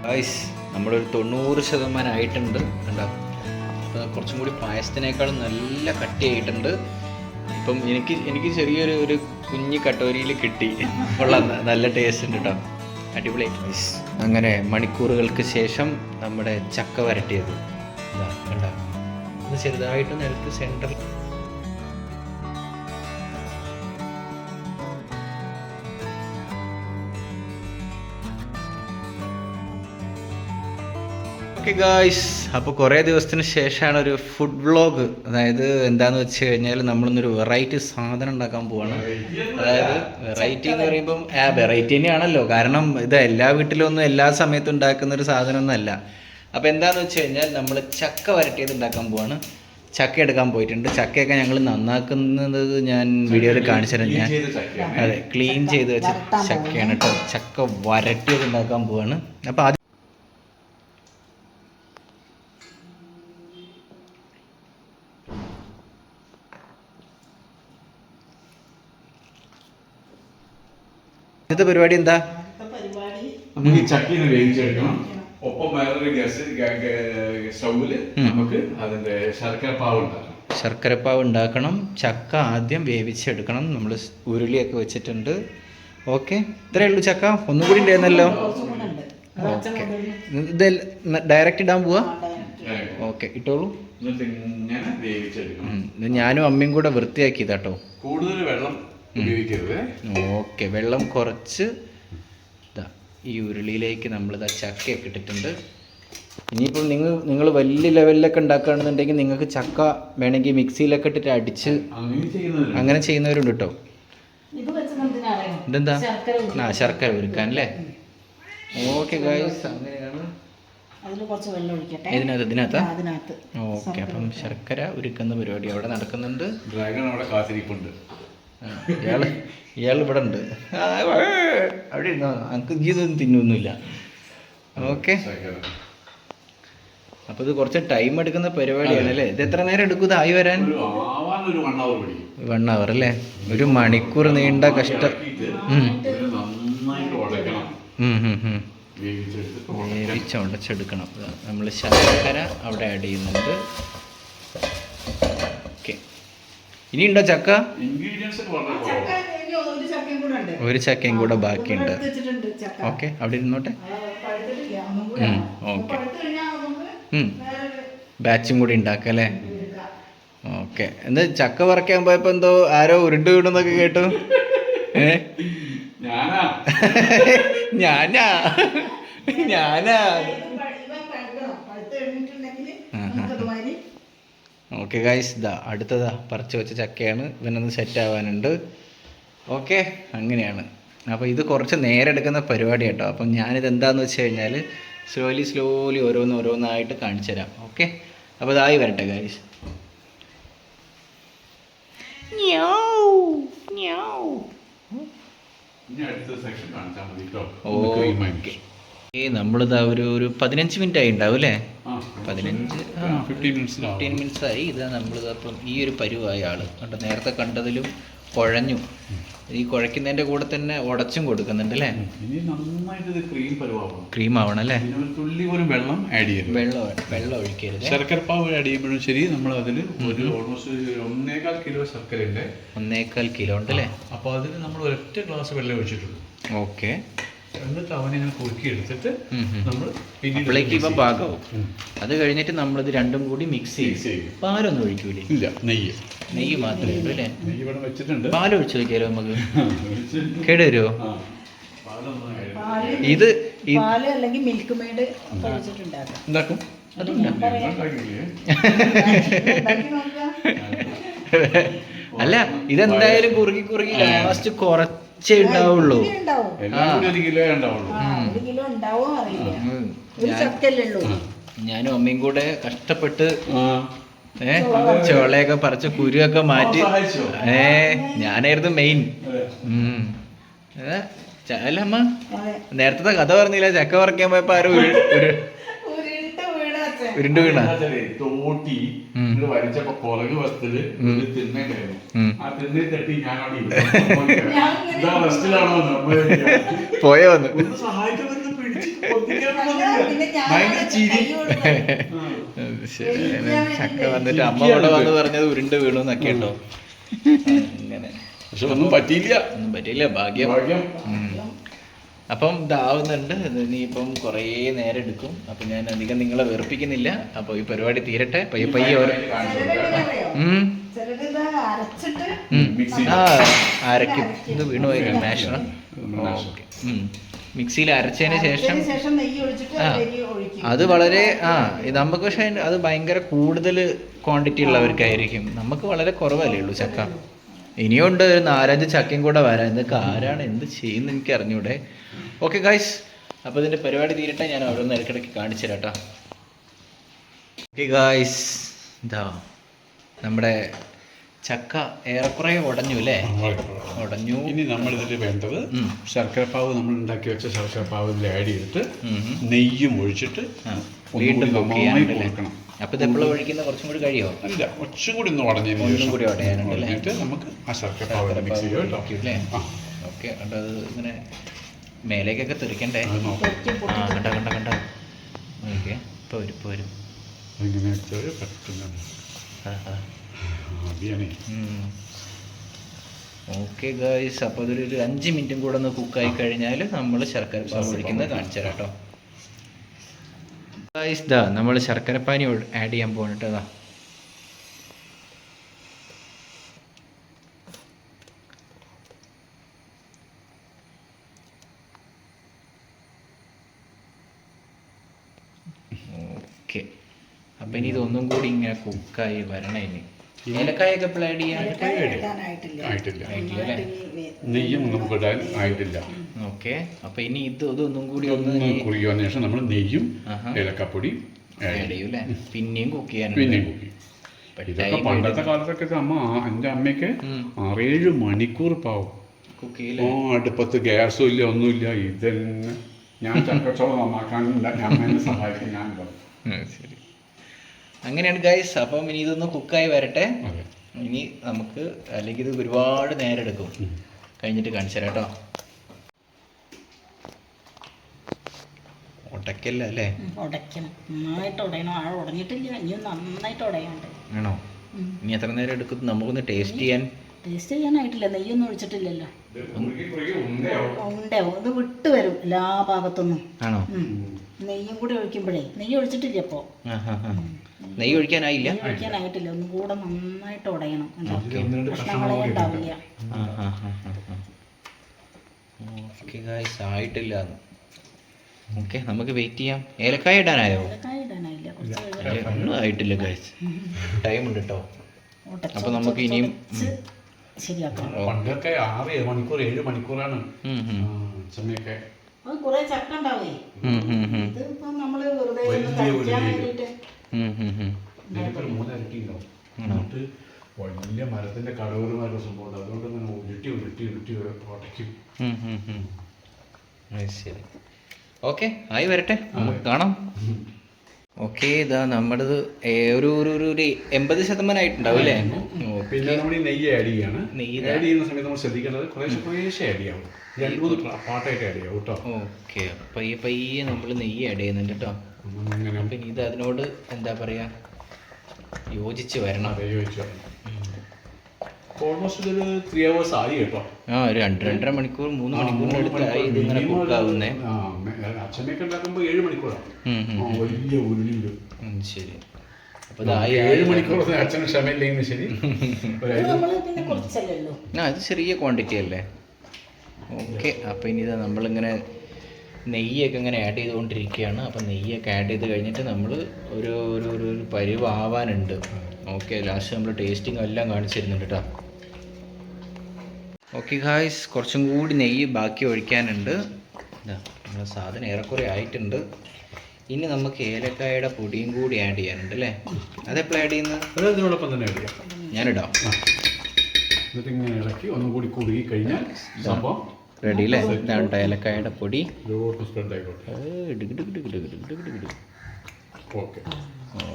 Guys നമ്മളൊരു 90% ആയിട്ടുണ്ട് കണ്ടോ. അപ്പോൾ കുറച്ചും കൂടി പായസത്തിനേക്കാളും നല്ല കട്ടിയായിട്ടുണ്ട്. ഇപ്പം എനിക്ക് ചെറിയൊരു കുഞ്ഞി കട്ടോരിയിൽ കിട്ടി. കൊള്ളാം, നല്ല ടേസ്റ്റ് ഉണ്ട് കേട്ടോ, അടിപൊളി. അങ്ങനെ മണിക്കൂറുകൾക്ക് ശേഷം നമ്മുടെ ചക്ക വരട്ടിയത് ഇതാ കണ്ടോ. ഇത് ചെറുതായിട്ട് നിലത്ത് സെൻറ്ററിൽ ഓക്കെ ഗായ്സ്, അപ്പോൾ കുറേ ദിവസത്തിന് ശേഷമാണ് ഒരു ഫുഡ് വ്ളോഗ്. അതായത് എന്താണെന്ന് വെച്ച് കഴിഞ്ഞാൽ നമ്മളിന്നൊരു വെറൈറ്റി സാധനം ഉണ്ടാക്കാൻ പോവാണ്. അതായത് വെറൈറ്റി എന്ന് പറയുമ്പം വെറൈറ്റി തന്നെയാണല്ലോ, കാരണം ഇത് എല്ലാ വീട്ടിലൊന്നും എല്ലാ സമയത്തും ഉണ്ടാക്കുന്ന ഒരു സാധനമൊന്നുമല്ല. അപ്പോൾ എന്താണെന്ന് വെച്ച് കഴിഞ്ഞാൽ നമ്മൾ ചക്ക വരട്ടിയത് ഉണ്ടാക്കാൻ പോവാണ്. ചക്ക എടുക്കാൻ പോയിട്ടുണ്ട്. ചക്കയൊക്കെ ഞങ്ങൾ നന്നാക്കുന്നത് ഞാൻ വീഡിയോയിൽ കാണിച്ചു തരാം. ഞാൻ അതെ ക്ലീൻ ചെയ്ത് വെച്ച ചക്കയാണ് കേട്ടോ. ചക്ക വരട്ടിയത് ഉണ്ടാക്കാൻ പോവാണ്. അപ്പോൾ ഇന്നത്തെ പരിപാടി എന്താ? നമുക്ക് ഈ ചക്കീന്ന് വേവിച്ചെടുക്കണം. ഒപ്പം വേറൊരു സ്റ്റൗവില് നമുക്ക് അതിന്റെ ശർക്കരപ്പാവ് ഉണ്ടാക്കണം. ചക്ക ആദ്യം വേവിച്ചെടുക്കണം. നമ്മൾ ഉരുളിയൊക്കെ വെച്ചിട്ടുണ്ട്. ഓക്കെ, ഇത്രയേ ഉള്ളൂ ചക്ക. ഒന്നും കൂടി ഉണ്ടായിരുന്നല്ലോ. ഓക്കെ, ഇത് ഡയറക്റ്റ് ഇടാൻ പോവാ. ഓക്കെ, ഇട്ടോളൂ. ഞാനും അമ്മയും കൂടെ വൃത്തിയാക്കിയതാട്ടോ. കൂടുതൽ വെള്ളം ഉപയോഗിക്കരുത്. ഓക്കെ, വെള്ളം കുറച്ച് ഇതാ ഈ ഉരുളിയിലേക്ക് നമ്മളിതാ ചക്കയൊക്കെ ഇട്ടിട്ടുണ്ട്. ഇനിയിപ്പോൾ നിങ്ങൾ വലിയ ലെവലിലൊക്കെ ഉണ്ടാക്കുകയാണെന്നുണ്ടെങ്കിൽ നിങ്ങൾക്ക് ചക്ക വേണമെങ്കിൽ മിക്സിയിലൊക്കെ ഇട്ടിട്ട് അടിച്ച് അങ്ങനെ ചെയ്യുന്നവരുണ്ട് കേട്ടോ. ഇതെന്താ? ശർക്കര ഉരുക്കാൻ അല്ലേ? ഓക്കെ ഗായ്സ്, അങ്ങനെയാണ്. ഇതിനകത്താ? ഓക്കെ, അപ്പം ശർക്കര ഉരുക്കുന്ന പരിപാടി അവിടെ നടക്കുന്നുണ്ട്. ഡ്രാഗൺ അവിടെ കാത്തിരിപ്പുണ്ട്. ഇയാൾ ഇവിടെ ഉണ്ട്. അവിടെ ഇരുന്നോ, നമുക്ക് ഇതൊന്നും തിന്നൊന്നുമില്ല. ഓക്കെ, അപ്പോൾ ഇത് കുറച്ച് ടൈം എടുക്കുന്ന പരിപാടിയാണ് അല്ലേ? ഇത് എത്ര നേരം എടുക്കും ഇത് ആയി വരാൻ? 1 hour അല്ലേ? 1 മണിക്കൂർ നീണ്ട കഷ്ടം. വേവിച്ചുടച്ചെടുക്കണം. നമ്മൾ ശർക്കര അവിടെ ആഡ് ചെയ്യുന്നുണ്ട്. ഓക്കെ, ഇനിയുണ്ടോ ചക്ക? ഒരു ചക്കയും കൂടെ ബാക്കിയുണ്ട്. ഓക്കെ, അവിടെ ഇരുന്നോട്ടെ. ഓക്കെ, ബാച്ചും കൂടി ഉണ്ടാക്കാം അല്ലേ? ഓക്കെ, എന്താ ചക്ക പറിക്കാൻ പോയപ്പോ എന്തോ ആരോ ഉരുണ്ട് വീടുന്നൊക്കെ കേട്ടു. ഞാനാ ഓക്കെ ഗൈസ്, ഇതാ അടുത്തതാ പറിച്ചു വെച്ച ചക്കയാണ്. ഇവനൊന്ന് സെറ്റ് ആവാനുണ്ട്. ഓക്കെ, അങ്ങനെയാണ്. അപ്പോൾ ഇത് കുറച്ച് നേരം എടുക്കുന്ന പരിപാടി കേട്ടോ. അപ്പം ഞാനിത് എന്താണെന്ന് വെച്ച് കഴിഞ്ഞാൽ സ്ലോലി ഓരോന്നായിട്ട് കാണിച്ചു തരാം. ഓക്കെ, അപ്പോൾ ഇതായി വരട്ടെ ഗൈസ്. നമ്മളിതാ ഒരു 15 മിനിറ്റ് ആയി ഉണ്ടാവും അല്ലേ? 15 മിനിറ്റ്സ് ആയി. ഇതാ നമ്മളിതപ്പം ഈ ഒരു പരുവായ ആള് കണ്ടോ. നേരത്തെ കണ്ടതിലും കുഴഞ്ഞു. ഈ കുഴയ്ക്കുന്നതിന്റെ കൂടെ തന്നെ ഉടച്ചും കൊടുക്കുന്നുണ്ട് അല്ലേ? ക്രീം ആവണം അല്ലേ? തുള്ളി പോലും വെള്ളം ആഡ് ചെയ്യരുത്. വെള്ളം ഒഴിക്കരുത്. ശർക്കരപ്പാവ് ആഡ് ചെയ്യുമ്പോഴും ശരി, നമ്മൾ അതിൽ ഒരു ഓൾമോസ്റ്റ് 1.25 കിലോ ശർക്കരയുണ്ട്. 1.25 കിലോ ഉണ്ട് അല്ലേ? അപ്പോൾ അതിന് നമ്മൾ ഒരൊറ്റ ഗ്ലാസ് വെള്ളം ഒഴിച്ചിട്ടുള്ളൂ. ഓക്കെ, എന്നിട്ട് അവനെ കുറുക്കി എടുത്തിട്ട് നമ്മൾ അപ്പോഴേക്ക് ഇപ്പം പാകവും. അത് കഴിഞ്ഞിട്ട് നമ്മളിത് രണ്ടും കൂടി മിക്സ് ചെയ്യും. പാലൊന്നും ഒഴിക്കൂലേ? ഇല്ല, നെയ്യ് മാത്രമേ ഉള്ളൂ അല്ലേ? നെയ്യ് ഇവിടെ വെച്ചിട്ടുണ്ട്. പാൽ ഒഴിച്ചു നോക്കിയാലോ നമുക്ക്? കേട് വരുമോ? ഇത് അല്ലെങ്കിൽ മിൽക്ക് മെയ്ഡ് ഉണ്ടാക്കും. അല്ല, ഇതെന്തായാലും കുറുകി ലാസ്റ്റ് കുറച്ചേ ഉണ്ടാവുള്ളൂ. ഞാനും അമ്മയും കൂടെ കഷ്ടപ്പെട്ട് ചോളയൊക്കെ പറിച്ച് കുരുവൊക്കെ മാറ്റി. ഞാനായിരുന്നു മെയിൻ. അല്ല അമ്മ, നേരത്തെ കഥ പറഞ്ഞില്ല, ചക്ക പറിക്കാൻ പോയപ്പോ ആരോ ഉരുണ്ട് വീണ തോട്ടി വലിച്ചപ്പോ പുറകു വസ്തുല് തിണ്ണയുണ്ടായിരുന്നു. ആ തിണ്ണയിൽ തട്ടി ഞാൻ അവിടെ പോയോ ഒന്ന് സഹായിക്കാൻ പിന്നെ ഞാൻ ഭയങ്കര ചിരി. കൈ കൊടുക്കുന്നത്. അത് ശരി. ചക്ക വന്നിട്ട് അമ്മ അവിടെ വന്ന് പറഞ്ഞത് ഉരുണ്ട് വീണു എന്നൊക്കെ ഉണ്ടോ? അങ്ങനെ പക്ഷെ ഒന്നും പറ്റിയില്ല. ഒന്നും പറ്റിയില്ല, ഭാഗ്യം. ഭാഗ്യം. അപ്പം ഇതാവുന്നുണ്ട്. ഇനിയിപ്പം കുറേ നേരം എടുക്കും. അപ്പം ഞാൻ അധികം നിങ്ങളെ വെറുപ്പിക്കുന്നില്ല. അപ്പോൾ ഈ പരിപാടി തീരട്ടെ. പയ്യെ പയ്യെ ഓരോ ചിലര് ഇത് അരച്ചിട്ട് ആ അരയ്ക്കും. ഇത് വീണു പോയി മാഷണം. ഓക്കെ. മിക്സിയിൽ അരച്ചതിന് ശേഷം ശേഷം നെയ്യ് ഒഴിച്ചിട്ട് ആ അരി ഒഴിക്കും. അത് വളരെ ഇത് നമുക്ക് പക്ഷേ അത് ഭയങ്കര കൂടുതൽ ക്വാണ്ടിറ്റി ഉള്ളവർക്കായിരിക്കും. നമുക്ക് വളരെ കുറവല്ലേ ഉള്ളൂ ചക്ക. ഇനിയുണ്ട് ഒരു 4-5 ചക്കയും കൂടെ വരാം. ഇതൊക്കെ ആരാണ് എന്ത് ചെയ്യുന്നത് എനിക്ക് അറിഞ്ഞൂടെ. ഓക്കെ ഗൈസ്, അപ്പോൾ ഇതിൻ്റെ പരിപാടി തീരട്ടെ. ഞാൻ അവിടെ നിന്ന് ഇടയ്ക്കിടയ്ക്ക് കാണിച്ചു തരാം കേട്ടോ. ഓക്കെ ഗൈസ്, ഇതാ നമ്മുടെ ചക്ക ഏറെക്കുറെ ഉടഞ്ഞു അല്ലേ? ഉടഞ്ഞു. ഇനി നമ്മൾ ഇതിൽ വേണ്ടത് ശർക്കരപ്പാവ്, നമ്മൾ ഉണ്ടാക്കി വെച്ച ശർക്കരപ്പാവ് ഇതിൽ ആഡ് ചെയ്തിട്ട് നെയ്യും ഒഴിച്ചിട്ട് വീണ്ടും നന്നായി കൊടുക്കണം. അപ്പോൾ ഇത് എപ്പോഴും ഒഴിക്കുന്ന കുറച്ചും കൂടി കഴിയോ? അല്ല, കുറച്ചും കൂടി ഒന്ന് ഉടഞ്ഞതിന് ഒന്നും ശേഷം കൂടി ഉടയാനുണ്ട് ഉടഞ്ഞിട്ട് നമുക്ക് ആ ശർക്കരപ്പാവ് മിക്സ് ചെയ്യാം കേട്ടോ. അല്ലേ? ഓക്കെ. കണ്ടോ, അത് ഇങ്ങനെ മേലേക്കൊക്കെ തെറിക്കണ്ടേ? അത് നോക്കാം. കണ്ട ഓക്കെ. ഇപ്പോൾ വരും. ഇങ്ങനെ വെച്ചാൽ പെട്ടെന്ന് മതിയാണേ. ഓക്കെ ഗൈസ്, അപ്പോൾ അതൊരു 5 മിനിറ്റും കൂടെ ഒന്ന് കുക്കായി കഴിഞ്ഞാൽ നമ്മൾ ശർക്കര പാവ് ഒഴിക്കുന്നത് കാണിച്ചു തരാം കേട്ടോ. ഗൈസ്, ഇതാ നമ്മൾ ശർക്കരപ്പാനി ആഡ് ചെയ്യാൻ പോകണം കേട്ടോ. അതാ ഓക്കെ. അപ്പം ഇനി ഇതൊന്നും കൂടി ഇങ്ങനെ കുക്കായി വരണം. ഇനി ഏലക്കായൊക്കെ ഇപ്പോൾ ആഡ് ചെയ്യാം. ആയിട്ടില്ല. അല്ലേ? നെയ്യും നമുക്ക് ഇടാൻ ആയിട്ടില്ല. ഓക്കെ. അപ്പം ഇനി ഇതൊന്നും കൂടി ഒന്ന് കുറിയുന്നതിന് ശേഷം നമ്മൾ നെയ്യും ഏലക്കപ്പൊടി ആഡ് ചെയ്യും അല്ലേ? പിന്നെയും കുക്ക് ചെയ്യാൻ. പിന്നെയും കുക്ക് ചെയ്യും. ഇതൊക്കെ പണ്ടത്തെ കാലത്തൊക്കെ എൻ്റെ അമ്മയ്ക്ക് 6-7 മണിക്കൂർ പാവും കുക്ക് ചെയ്യില്ല. അടുപ്പത്ത് ഗ്യാസും ഇല്ല, ഒന്നുമില്ല. ഇതന്നെ ഞാൻ ചക്കച്ചോളം നന്നാക്കാനില്ല, ഞാൻ എന്നെ സഹായിക്കും. ഞാൻ ശരി, അങ്ങനെയാണ് ഗൈസ്. അപ്പം ഇനി ഇതൊന്ന് കുക്കായി വരട്ടെ. ഇനി നമുക്ക്, അല്ലെങ്കിൽ ഇത് ഒരുപാട് നേരം എടുക്കും, കഴിഞ്ഞിട്ട് കാണിച്ചു തരാം കേട്ടോ. ഉടക്കല്ല അല്ലേ? ഉടയ്ക്കണം, നന്നായിട്ട് ഉടയണം. ആ ഉടഞ്ഞിട്ടില്ല, ഇനിയും നന്നായിട്ട് ഉടയാണ്ട്. ആണോ? ഇനി എത്ര നേരം എടുക്കും നമുക്കൊന്ന് ടേസ്റ്റ് ചെയ്യാൻ? ടേസ്റ്റ് ചെയ്യാനായിട്ടില്ല, നെയ്യൊന്നും ഒഴിച്ചിട്ടില്ലല്ലോ. ഉണ്ടാവും, ഇത് വിട്ട് വരും എല്ലാ ഭാഗത്തൊന്നും. ആണോ? നെയ്യും കൂടി ഒഴിക്കുമ്പോഴേ, നെയ്യ് ഒഴിച്ചിട്ടില്ല ഇപ്പോൾ. നെയ്യ് ഒഴിക്കാനായില്ല? ഒഴിക്കാനായിട്ടില്ല, ഒന്നും കൂടെ നന്നായിട്ട് ഉടയണം. കഷ്ണങ്ങളെ ഉണ്ടാവില്ല. ഓക്കെ ഗൈസ്, ആയിട്ടില്ല. ഓക്കെ, നമുക്ക് വെയിറ്റ് ചെയ്യാം. ഏലക്കായ ഇടാനായോ? ഏലക്കായ ഇടാനായില്ല, ഒന്നും ആയിട്ടില്ല ഗൈസ്, ടൈം ഉണ്ട് കേട്ടോ. അപ്പൊ നമുക്ക് ഇനിയും ശരിയാക്കാം. പണ്ടൊക്കെ 6-7 മണിക്കൂർ 7 മണിക്കൂറാണ് ചെമ്മയൊക്കെ. അത് കുറെ ചക്ക ഉണ്ടാവേ. ഇതിപ്പോ നമ്മള് വെറുതെ ഒന്ന് കഴിക്കാൻ വേണ്ടിട്ട് വലിയ മരത്തിന്റെ കടവുമാരുടെ സംഭവം, അതുകൊണ്ട് തന്നെ ഉരുട്ടി ഉടയ്ക്കും. ശരി, ഓക്കെ, ആയി വരട്ടെ, നമുക്ക് കാണാം. ഓക്കെ, ഇതാ നമ്മുടേത് ഒരു 80% ആയിട്ടുണ്ടാവും അല്ലേ? പിന്നെ നമ്മൾ ഈ നെയ്യ് ആഡ് ചെയ്യാണ്. നെയ്യ് ആഡ് ചെയ്യുന്ന സമയത്ത് നമ്മൾ ശ്രദ്ധിക്കേണ്ടത് കുറേശ്ശെ ആഡ് ചെയ്യാവും, 2-3 പാട്ടായിട്ട് ആഡ് ചെയ്യാവും കേട്ടോ. ഓക്കെ, പയ്യെ നമ്മൾ നെയ്യ് ആഡ് ചെയ്യുന്നുണ്ട് കേട്ടോ. അപ്പം ഇനി ഇത് അതിനോട് എന്താ പറയുക, യോജിച്ച് വരണം. അതെ, യോജിച്ച് വരണം. ഓൾമോസ്റ്റ് ഒരു 3 hours ആയി കേട്ടോ. ഒരു 2-2.5 മണിക്കൂർ 3 മണിക്കൂറിനടുത്തായി ഇതിങ്ങനെ കുക്കാവുന്നേ. അച്ഛനൊക്കെ ഉണ്ടാക്കുമ്പോൾ 7 മണിക്കൂറാണ് വലിയ ഉരുളിയിലും. ശരി, അപ്പോൾ 7 മണിക്കൂർ അച്ഛന് ക്ഷമയില്ലെങ്കിൽ ശരി. ഇത് ചെറിയ ക്വാണ്ടിറ്റി അല്ലേ? ഓക്കെ, അപ്പോൾ ഇനി ഇതാ നമ്മളിങ്ങനെ നെയ്യൊക്കെ ഇങ്ങനെ ആഡ് ചെയ്തുകൊണ്ടിരിക്കുകയാണ്. അപ്പം നെയ്യൊക്കെ ആഡ് ചെയ്ത് കഴിഞ്ഞിട്ട് നമ്മൾ ഒരു പരിവാവാനുണ്ട്. ഓക്കെ, ലാസ്റ്റ് നമ്മൾ ടേസ്റ്റിംഗ് എല്ലാം കാണിച്ചു തരുന്നുണ്ട് കേട്ടോ. ഓക്കെ ഗായ്സ്, കുറച്ചും കൂടി നെയ്യ് ബാക്കി ഒഴിക്കാനുണ്ട്. നമ്മുടെ സാധനം ഏറെക്കുറെ ആയിട്ടുണ്ട്. ഇനി നമുക്ക് ഏലക്കായയുടെ പൊടിയും കൂടി ആഡ് ചെയ്യാനുണ്ട് അല്ലേ? അതെപ്പോൾ ആഡ് ചെയ്യുന്നത്? അതിനോടൊപ്പം തന്നെ ആഡ് ചെയ്യാം. ഞാനിടാം. എന്നിട്ട് ഇങ്ങനെ ഇളക്കി ഒന്നും കൂടി കുറുകി കഴിഞ്ഞാൽ സംഭവം റെഡി അല്ലേ? ഇതാണ് ഏലക്കായയുടെ പൊടി. സ്പ്രെഡ് ആയിക്കോട്ടെ.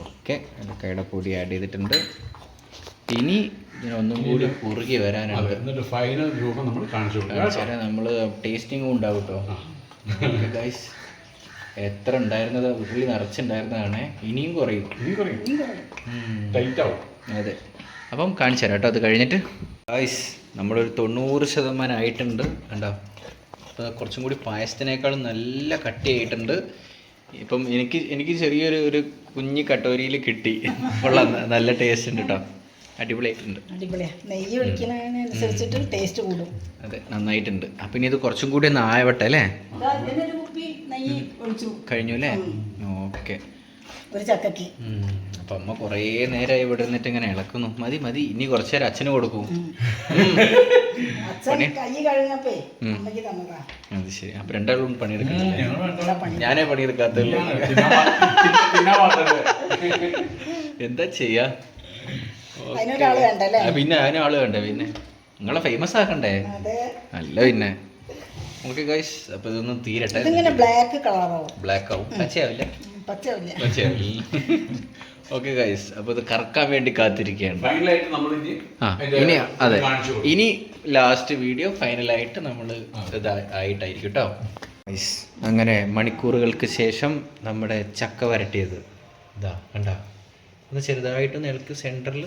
ഓക്കെ, ഏലക്കായയുടെ പൊടി ആഡ് ചെയ്തിട്ടുണ്ട്. ഇനി ഇതിനൊന്നും കൂടി കുറുകി വരാനുണ്ട്. എന്നിട്ട് ഫൈനൽ രൂപം നമ്മൾ കാണിച്ചു കൊടുക്കാം. നമ്മൾ ടേസ്റ്റിംഗും ഉണ്ടാവും കേട്ടോ. ഗൈസ്, എത്ര ഉണ്ടായിരുന്നത് ഉരുളി നിറച്ചുണ്ടായിരുന്നതാണ്, ഇനിയും കുറയും. ടൈറ്റ് ആവും. അതെ, അപ്പം കാണിച്ചു തരാം കേട്ടോ അത് കഴിഞ്ഞിട്ട്. ഗായ്സ് നമ്മളൊരു 90% ആയിട്ടുണ്ട് കണ്ടോ. അപ്പോൾ കുറച്ചും കൂടി പായസത്തിനേക്കാളും നല്ല കട്ടിയായിട്ടുണ്ട്. ഇപ്പം എനിക്ക് ചെറിയൊരു കുഞ്ഞി കട്ടോരിയിൽ കിട്ടി. കൊള്ളാം, നല്ല ടേസ്റ്റ് ഉണ്ട് കേട്ടോ, അടിപൊളിയായിട്ടുണ്ട്. അടിപൊളിയാണ്. നെയ്യ് ഒഴിക്കുന്നതിനനുസരിച്ചിട്ട് ടേസ്റ്റ് കൂടും. അതെ, നന്നായിട്ടുണ്ട്. അപ്പം ഇനി ഇത് കുറച്ചും കൂടി ഒന്ന് ആവട്ടെ അല്ലേ. ഒരു കുപ്പി നെയ്യ് ഒഴിച്ചു കഴിഞ്ഞു അല്ലേ? ഓക്കെ. ഒരു ചക്കക്ക്. അപ്പം അമ്മ കുറേ നേരമായി ഇവിടെ നിന്നിട്ട് ഇങ്ങനെ ഇളക്കുന്നു. മതി മതി, ഇനി കുറച്ച് നേരം അച്ഛന് കൊടുക്കും. അച്ഛൻ കൈ കഴിഞ്ഞപ്പേ അമ്മയ്ക്ക് തന്നതാ. അത് ശരി. അപ്പം രണ്ടാളും പണിയെടുക്കണം. ഞാനേ പണിയെടുക്കാത്തുള്ളൂ. എന്താ ചെയ്യാ? അതിനൊരാള് വേണ്ടല്ലേ? പിന്നെ അതിനാള് വേണ്ടേ? പിന്നെ നിങ്ങളെ ഫേമസ് ആക്കണ്ടേ? അല്ല പിന്നെ. ഓക്കെ ഗൈസ്, അപ്പോൾ ഇതൊന്നും തീരട്ടെ. ഇതിങ്ങനെ ബ്ലാക്ക് കളറാവും. ബ്ലാക്ക് ആവും, പച്ചയാവില്ല. പച്ചയാവില്ല. ഓക്കെ ഗൈസ്, അപ്പോൾ ഇത് കറക്കാൻ വേണ്ടി കാത്തിരിക്കുകയാണ്. ഫൈനലായിട്ട് നമ്മൾ ഇനി അതെ, ഇനി ലാസ്റ്റ് വീഡിയോ ഫൈനലായിട്ട് നമ്മൾ ആയിട്ടായിരിക്കും കേട്ടോ ഗൈസ്. അങ്ങനെ മണിക്കൂറുകൾക്ക് ശേഷം നമ്മുടെ ചക്ക വരട്ടിയത് ഇതാ കണ്ട. ഒന്ന് ചെറുതായിട്ടൊന്ന് ഇളക്ക് സെൻറ്ററിൽ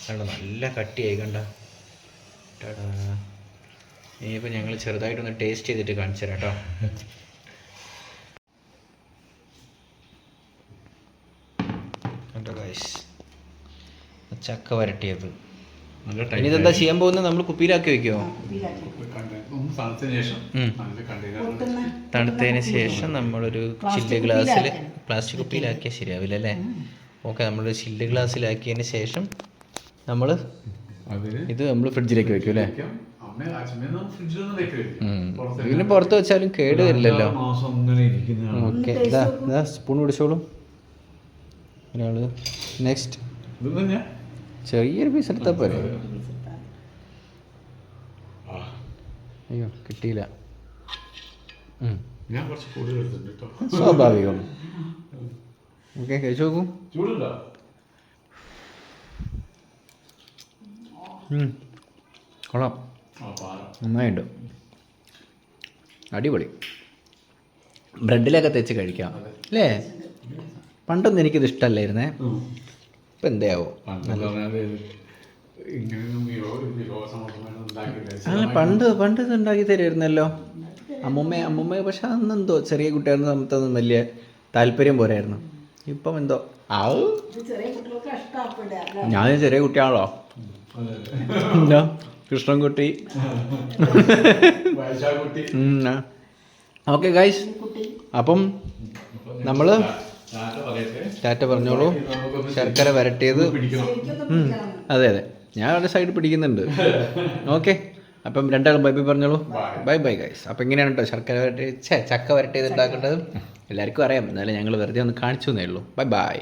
കണ്ട, നല്ല കട്ടിയായി കണ്ട. ഇനിയിപ്പോൾ ഞങ്ങൾ ചെറുതായിട്ടൊന്ന് ടേസ്റ്റ് ചെയ്തിട്ട് കാണിച്ചു തരാം കേട്ടോ. കണ്ടോ ഗൈസ്, ചക്ക വരട്ടിയത്. ഇനി ഇതെന്താ ചെയ്യാൻ പോകുന്നത്? നമ്മൾ കുപ്പിയിലാക്കി വെക്കുമോ? തണുത്തതിന് ശേഷം നമ്മളൊരു ചില്ല് ഗ്ലാസ്സിൽ, പ്ലാസ്റ്റിക് കുപ്പിയിലാക്കിയാൽ ശരിയാവില്ല അല്ലേ? ഓക്കെ, നമ്മളൊരു ചില്ല് ഗ്ലാസ്സിലാക്കിയതിന് ശേഷം നമ്മൾ നമ്മൾ ഫ്രിഡ്ജിലേക്ക് വെക്കും അല്ലേ? ഇതിന് പുറത്ത് വെച്ചാലും കേട് വരില്ലല്ലോ. ഓക്കെ, ഇതാ സ്പൂൺ പിടിച്ചോളും ഒരാള്. നെക്സ്റ്റ് ചെറിയൊരു പീസ് എടുത്താൽ പോരെ? അയ്യോ കിട്ടിയില്ല. സ്വാഭാവികം. ഓക്കെ, കഴിച്ചു നോക്കൂ. കൊള്ളാം, നന്നായിട്ട് അടിപൊളി. ബ്രെഡിലൊക്കെ തെച്ച് കഴിക്കാം അല്ലേ? പണ്ടൊന്നും എനിക്കിത് ഇഷ്ടമല്ലായിരുന്നേ, ഇപ്പം എന്താവോ. പണ്ട് ഇത് ഉണ്ടാക്കി തരുമായിരുന്നല്ലോ അമ്മുമ്മ. പക്ഷെ അന്നെന്തോ ചെറിയ കുട്ടികളുടെ നമുക്കൊന്നും വലിയ താല്പര്യം പോരായിരുന്നു. ഇപ്പം എന്തോ ഞാൻ ചെറിയ കുട്ടിയാണല്ലോ. എന്താ കൃഷ്ണൻകുട്ടി. ഓക്കെ ഗൈസ്, അപ്പം നമ്മൾ ടാറ്റ പറഞ്ഞോളൂ. ശർക്കര വരട്ടിയത്. അതെ അതെ, ഞാൻ അവിടെ സൈഡ് പിടിക്കുന്നുണ്ട്. ഓക്കെ, അപ്പം രണ്ടാളും ബൈ ബൈ പറഞ്ഞോളൂ. Bye bye guys. അപ്പം ഇങ്ങനെയാണ് കേട്ടോ ശർക്കര വരട്ടി ചക്ക വരട്ടിയത് ഉണ്ടാക്കേണ്ടത്. എല്ലാവർക്കും അറിയാം, എന്നാലും ഞങ്ങൾ വെറുതെ ഒന്ന് കാണിച്ചു എന്നേ ഉള്ളൂ. Bye bye.